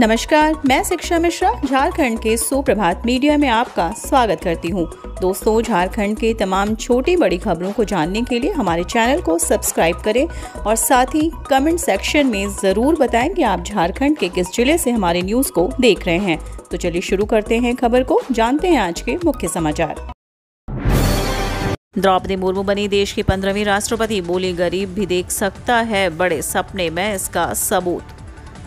नमस्कार, मैं शिक्षा मिश्रा झारखंड के सुप्रभात मीडिया में आपका स्वागत करती हूँ। दोस्तों, झारखंड के तमाम छोटी बड़ी खबरों को जानने के लिए हमारे चैनल को सब्सक्राइब करें और साथ ही कमेंट सेक्शन में ज़रूर बताएं कि आप झारखंड के किस जिले से हमारे न्यूज़ को देख रहे हैं। तो चलिए शुरू करते हैं खबर को, जानते हैं आज के मुख्य समाचार। द्रौपदी मुर्मू बनी देश की 15वीं राष्ट्रपति, बोली गरीब भी देख सकता है बड़े सपने में इसका सबूत।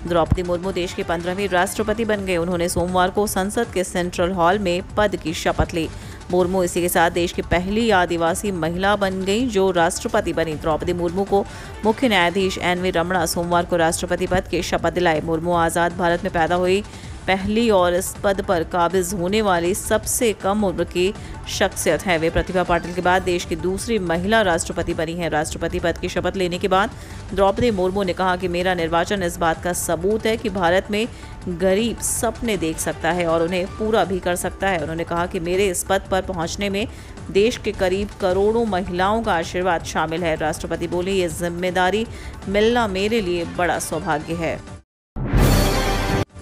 द्रौपदी मुर्मू देश की 15वीं राष्ट्रपति बन गए। उन्होंने सोमवार को संसद के सेंट्रल हॉल में पद की शपथ ली। मुर्मू इसी के साथ देश की पहली आदिवासी महिला बन गई जो राष्ट्रपति बनी। द्रौपदी मुर्मू को मुख्य न्यायाधीश एन.वी. रमणा सोमवार को राष्ट्रपति पद की शपथ दिलाए। मुर्मू आज़ाद भारत में पैदा हुई पहली और इस पद पर काबिज होने वाली सबसे कम उम्र की शख्सियत है। वे प्रतिभा पाटिल के बाद देश की दूसरी महिला राष्ट्रपति बनी हैं। राष्ट्रपति पद की शपथ लेने के बाद द्रौपदी मुर्मू ने कहा कि मेरा निर्वाचन इस बात का सबूत है कि भारत में गरीब सपने देख सकता है और उन्हें पूरा भी कर सकता है। उन्होंने कहा कि मेरे इस पद पर पहुंचने में देश के करीब करोड़ों महिलाओं का आशीर्वाद शामिल है। राष्ट्रपति बोले, ये जिम्मेदारी मिलना मेरे लिए बड़ा सौभाग्य है।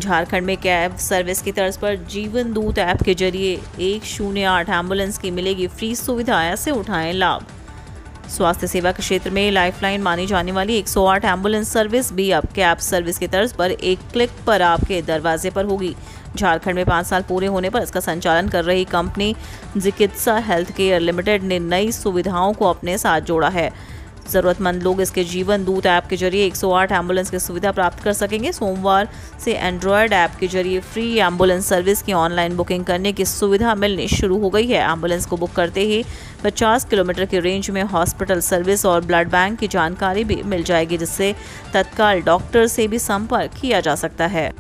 झारखंड में कैब सर्विस की तर्ज पर जीवन दूत ऐप के जरिए 108 एम्बुलेंस की मिलेगी फ्री सुविधा, ऐसे उठाएं लाभ। स्वास्थ्य सेवा के क्षेत्र में लाइफलाइन मानी जाने वाली 108 एम्बुलेंस सर्विस भी अब कैब सर्विस की तर्ज पर एक क्लिक पर आपके दरवाजे पर होगी। झारखंड में 5 साल पूरे होने पर इसका संचालन कर रही कंपनी चिकित्सा हेल्थ केयर लिमिटेड ने नई सुविधाओं को अपने साथ जोड़ा है। ज़रूरतमंद लोग इसके जीवन दूत ऐप के जरिए 108 एम्बुलेंस की सुविधा प्राप्त कर सकेंगे। सोमवार से एंड्रॉयड ऐप के जरिए फ्री एम्बुलेंस सर्विस की ऑनलाइन बुकिंग करने की सुविधा मिलनी शुरू हो गई है। एम्बुलेंस को बुक करते ही 50 किलोमीटर की रेंज में हॉस्पिटल सर्विस और ब्लड बैंक की जानकारी भी मिल जाएगी, जिससे तत्काल डॉक्टर से भी संपर्क किया जा सकता है।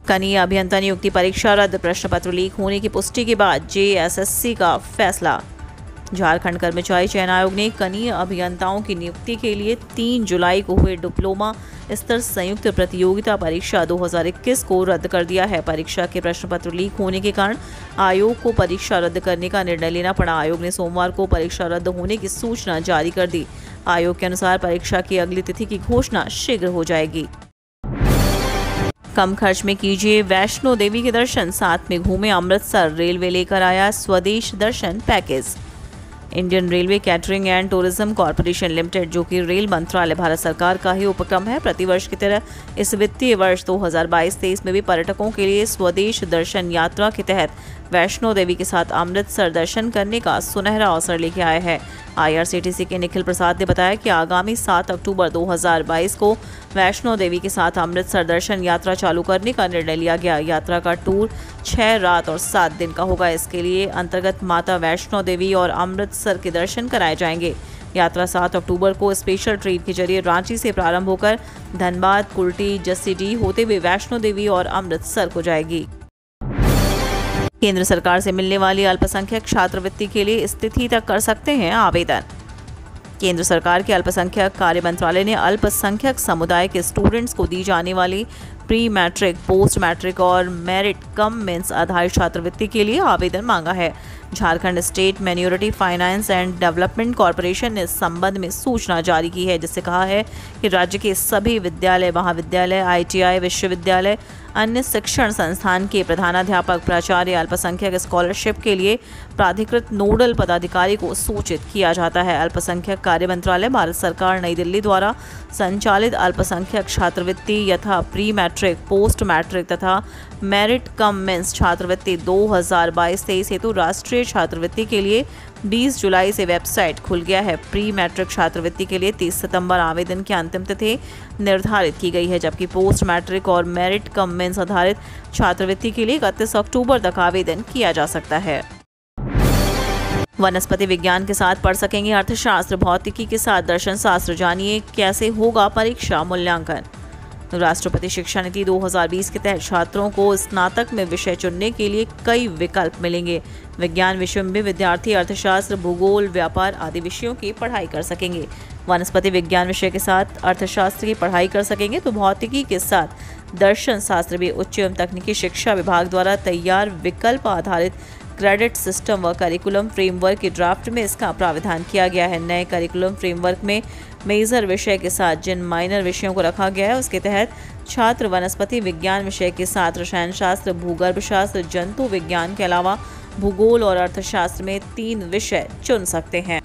कनीय अभियंता नियुक्ति परीक्षा रद्द, प्रश्न पत्र लीक होने की पुष्टि के बाद JSSC का फैसला। झारखंड कर्मचारी चयन आयोग ने कनीय अभियंताओं की नियुक्ति के लिए 3 जुलाई को हुए डिप्लोमा स्तर संयुक्त प्रतियोगिता परीक्षा 2021 को रद्द कर दिया है। परीक्षा के प्रश्न पत्र लीक होने के कारण आयोग को परीक्षा रद्द करने का निर्णय लेना पड़ा। आयोग ने सोमवार को परीक्षा रद्द होने की सूचना जारी कर दी। आयोग के अनुसार परीक्षा की अगली तिथि की घोषणा शीघ्र हो जाएगी। कम खर्च में कीजिए वैष्णो देवी के दर्शन, साथ में घूमे अमृतसर। रेलवे लेकर आया Swadesh Darshan package. Indian railway catering and tourism corporation limited, जो कि रेल मंत्रालय भारत सरकार का ही उपक्रम है, प्रतिवर्ष की तरह इस वित्तीय वर्ष 2022-23 में भी पर्यटकों के लिए स्वदेश दर्शन यात्रा के तहत वैष्णो देवी के साथ अमृतसर दर्शन करने का सुनहरा अवसर लेके आया है। IRCTC के निखिल प्रसाद ने बताया कि आगामी 7 अक्टूबर 2022 को वैष्णो देवी के साथ अमृतसर दर्शन यात्रा चालू करने का निर्णय लिया गया। यात्रा का टूर 6 रात और 7 दिन का होगा। इसके लिए अंतर्गत माता वैष्णो देवी और अमृतसर के दर्शन कराए जाएंगे। यात्रा 7 अक्टूबर को स्पेशल ट्रेन के जरिए रांची से प्रारंभ होकर धनबाद, कुल्टी, जसीडीह होते हुए वैष्णो देवी और अमृतसर को जाएगी। केंद्र सरकार से मिलने वाली अल्पसंख्यक छात्रवृत्ति के लिए इस तिथि तक कर सकते हैं आवेदन। केंद्र सरकार के अल्पसंख्यक कार्य मंत्रालय ने अल्पसंख्यक समुदाय के स्टूडेंट्स को दी जाने वाली प्री मैट्रिक, पोस्ट मैट्रिक और मेरिट कम मेंस आधारित छात्रवृत्ति के लिए आवेदन मांगा है। Jharkhand state minority finance and development corporation ने इस संबंध में सूचना जारी की है, जिससे कहा है कि राज्य के सभी विद्यालय, महाविद्यालय, ITI, विश्वविद्यालय, अन्य शिक्षण संस्थान के प्रधानाध्यापक, प्राचार्य अल्पसंख्यक स्कॉलरशिप के लिए प्राधिकृत नोडल पदाधिकारी को सूचित किया जाता है। अल्पसंख्यक कार्य मंत्रालय भारत सरकार नई दिल्ली द्वारा संचालित अल्पसंख्यक छात्रवृत्ति यथा प्री मैट्रिक, पोस्ट मैट्रिक तथा मेरिट कम मेंस छात्रवृत्ति 2022-23 हेतु राष्ट्रीय छात्रवृत्ति के लिए 20 जुलाई से वेबसाइट खुल गया है। प्री मैट्रिक छात्रवृत्ति के लिए 30 सितंबर आवेदन की अंतिम तिथि निर्धारित की गई है, जबकि पोस्ट मैट्रिक और मेरिट कम मेंस आधारित छात्रवृत्ति के लिए 31 अक्टूबर तक आवेदन किया जा सकता है। वनस्पति विज्ञान के साथ पढ़ सकेंगे अर्थशास्त्र, भौतिकी के साथ दर्शन शास्त्र। जानिए कैसे होगा परीक्षा मूल्यांकन। राष्ट्रपति शिक्षा नीति 2020 के तहत छात्रों को स्नातक में विषय चुनने के लिए कई विकल्प मिलेंगे। विज्ञान विषय में अर्थशास्त्र, भूगोल, व्यापार आदि विषयों की पढ़ाई कर सकेंगे। वनस्पति विज्ञान विषय के साथ अर्थशास्त्र की पढ़ाई कर सकेंगे तो भौतिकी के साथ दर्शन शास्त्र भी। उच्च एवं तकनीकी शिक्षा विभाग द्वारा तैयार विकल्प आधारित क्रेडिट सिस्टम व करिकुलम फ्रेमवर्क के ड्राफ्ट में इसका प्रावधान किया गया है। नए करिकुलम फ्रेमवर्क में मेजर विषय के साथ जिन माइनर विषयों को रखा गया है उसके तहत छात्र वनस्पति विज्ञान विषय के साथ रसायन शास्त्र, भूगर्भ शास्त्र, जंतु विज्ञान के अलावा भूगोल और अर्थशास्त्र में 3 विषय चुन सकते हैं।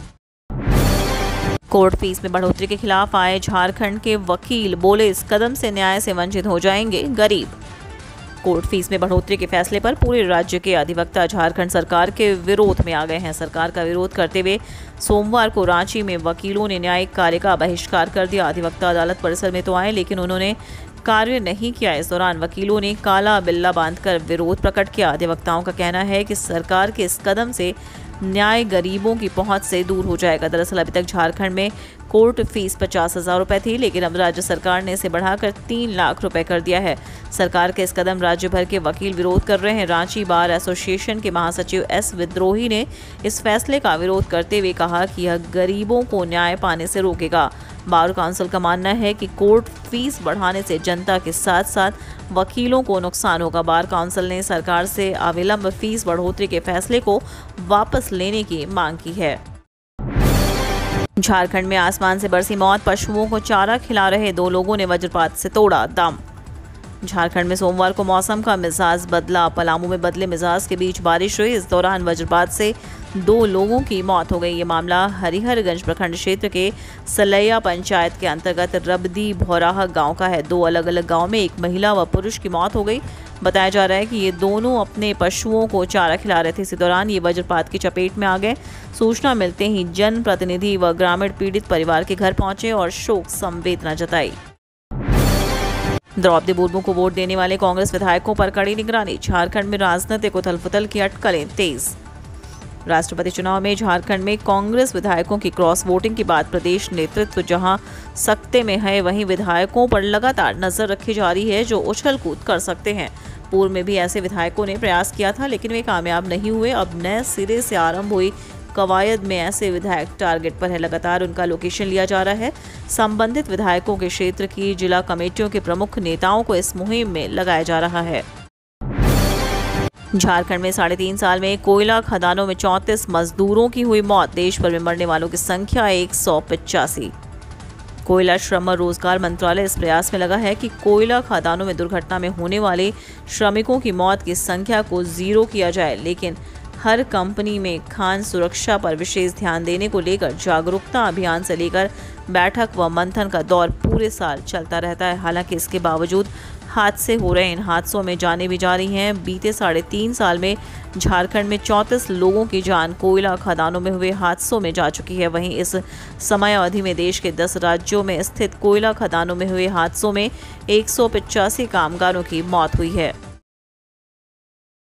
कोर्ट फीस में बढ़ोतरी के खिलाफ आए झारखंड के वकील बोले, इस कदम से न्याय से वंचित हो जाएंगे गरीब। कोर्ट फीस में बढ़ोतरी के फैसले पर पूरे राज्य के अधिवक्ता झारखंड सरकार के विरोध में आ गए हैं। सरकार का विरोध करते हुए सोमवार को रांची में वकीलों ने न्यायिक कार्य का बहिष्कार कर दिया। अधिवक्ता अदालत परिसर में तो आए लेकिन उन्होंने कार्य नहीं किया। इस दौरान वकीलों ने काला बिल्ला बांधकर विरोध प्रकट किया। अधिवक्ताओं का कहना है कि सरकार के इस कदम से न्याय गरीबों की पहुंच से दूर हो जाएगा। दरअसल अभी तक झारखंड में कोर्ट फीस 50,000 रुपये थी, लेकिन अब राज्य सरकार ने इसे बढ़ाकर 3 लाख रुपए कर दिया है। सरकार के इस कदम राज्य भर के वकील विरोध कर रहे हैं। रांची बार एसोसिएशन के महासचिव एस विद्रोही ने इस फैसले का विरोध करते हुए कहा कि यह गरीबों को न्याय पाने से रोकेगा। बार काउंसिल का मानना है कि कोर्ट फीस बढ़ाने से जनता के साथ साथ वकीलों को नुकसान होगा। बार काउंसिल ने सरकार से अविलंब फीस बढ़ोतरी के फैसले को वापस लेने की मांग की है। झारखंड में आसमान से बरसी मौत, पशुओं को चारा खिला रहे 2 लोगों ने वज्रपात से तोड़ा दम। झारखंड में सोमवार को मौसम का मिजाज बदला। पलामू में बदले मिजाज के बीच बारिश हुई। इस दौरान वज्रपात से 2 लोगों की मौत हो गई। ये मामला हरिहरगंज प्रखंड क्षेत्र के सलैया पंचायत के अंतर्गत रबदी भौराहा गांव का है। 2 अलग अलग गांव में एक महिला व पुरुष की मौत हो गई। बताया जा रहा है कि ये दोनों अपने पशुओं को चारा खिला रहे थे। इसी दौरान ये वज्रपात की चपेट में आ गए। सूचना मिलते ही जनप्रतिनिधि व ग्रामीण पीड़ित परिवार के घर पहुंचे और शोक संवेदना जताई। द्रौपदी मुर्मू को वोट देने वाले कांग्रेस विधायकों पर कड़ी निगरानी। झारखंड में राजनीतिक उथल-पुथल की अटकलें तेज। राष्ट्रपति चुनाव में झारखंड में कांग्रेस विधायकों की क्रॉस वोटिंग के बाद प्रदेश नेतृत्व जहां सख्ते में है, वहीं विधायकों पर लगातार नजर रखी जा रही है जो उछल कूद कर सकते हैं। पूर्व में भी ऐसे विधायकों ने प्रयास किया था लेकिन वे कामयाब नहीं हुए। अब नए सिरे से आरंभ हुई कवायद में ऐसे विधायक टारगेट पर है। लगातार उनका लोकेशन लिया जा रहा है। संबंधित विधायकों के क्षेत्र की जिला कमेटियों के प्रमुख नेताओं को इस मुहिम में लगाया जा रहा है। झारखंड में 3.5 साल में कोयला खदानों में 34 मजदूरों की हुई मौत। देश भर में मरने वालों की संख्या 185। कोयला श्रम और रोजगार मंत्रालय इस प्रयास में लगा है कि कोयला खदानों में दुर्घटना में होने वाले श्रमिकों की मौत की संख्या को 0 किया जाए। लेकिन हर कंपनी में खान सुरक्षा पर विशेष ध्यान देने को लेकर जागरूकता अभियान से लेकर बैठक व मंथन का दौर पूरे साल चलता रहता है। हालांकि इसके बावजूद हादसे हो रहे हैं। इन हादसों में जानें भी जा रही हैं। बीते 3.5 साल में झारखंड में 34 लोगों की जान कोयला खदानों में हुए हादसों में जा चुकी है। वहीं इस समय अवधि में देश के 10 राज्यों में स्थित कोयला खदानों में हुए हादसों में 185 कामगारों की मौत हुई है।